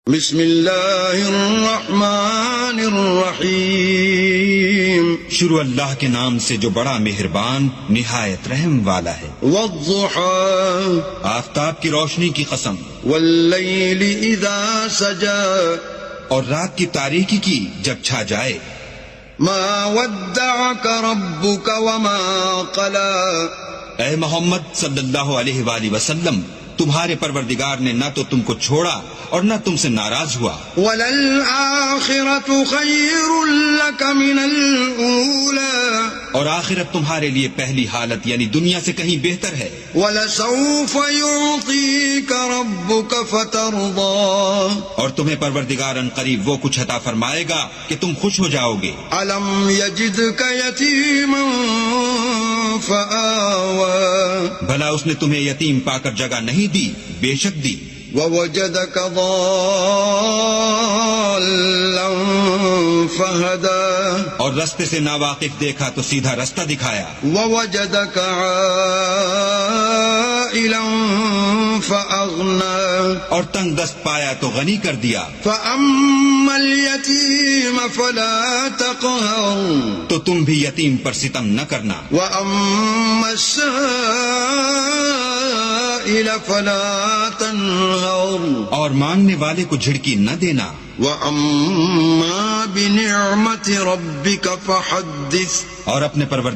بسم اللہ الرحمن الرحیم، شروع اللہ کے نام سے جو بڑا مہربان نہایت رحم والا ہے۔ والضحى آفتاب کی روشنی کی قسم، واللیل اذا سجى اور رات کی تاریکی کی جب چھا جائے۔ ما ودعك ربك وما قلى، اے محمد صلی اللہ علیہ وآلہ وسلم، تمہارے پروردگار نے نہ تو تم کو چھوڑا اور نہ تم سے ناراض ہوا۔ وَلَلْآخِرَةُ خَيْرٌ لَكَ مِنَ الْأُولَى، اور آخرت تمہارے لیے پہلی حالت یعنی دنیا سے کہیں بہتر ہے۔ وَلَسَوْفَ يُعْطِيكَ رَبُّكَ فَتَرْضَىٰ، اور تمہیں پروردگار ان قریب وہ کچھ عطا فرمائے گا کہ تم خوش ہو جاؤ گے۔ أَلَمْ يَجِدْكَ يَتِيمًا فَآوَىٰ، بھلا اس نے تمہیں یتیم پا کر جگہ نہیں دی؟ بے شک دی۔ وَوَجَدَكَ ضَالًّا فَهَدَىٰ، اور رستے سے ناواقف دیکھا تو سیدھا رستہ دکھایا۔ وَوَجَدَكَ عَائِلًا فَأَغْنَىٰ، اور تنگ دست پایا تو غنی کر دیا۔ فَأَمَّا الْيَتِيمَ فَلَا تَقْهَرْ، تو تم بھی یتیم پر ستم نہ کرنا۔ وَأَمَّا السَّائِلَ فَلَا تَنْهَرْ، اور مانگنے والے کو جھڑکی نہ دینا۔ وَأَمَّا بِنِعْمَةِ رَبِّكَ فَحَدِّثْ، اور اپنے پروردگار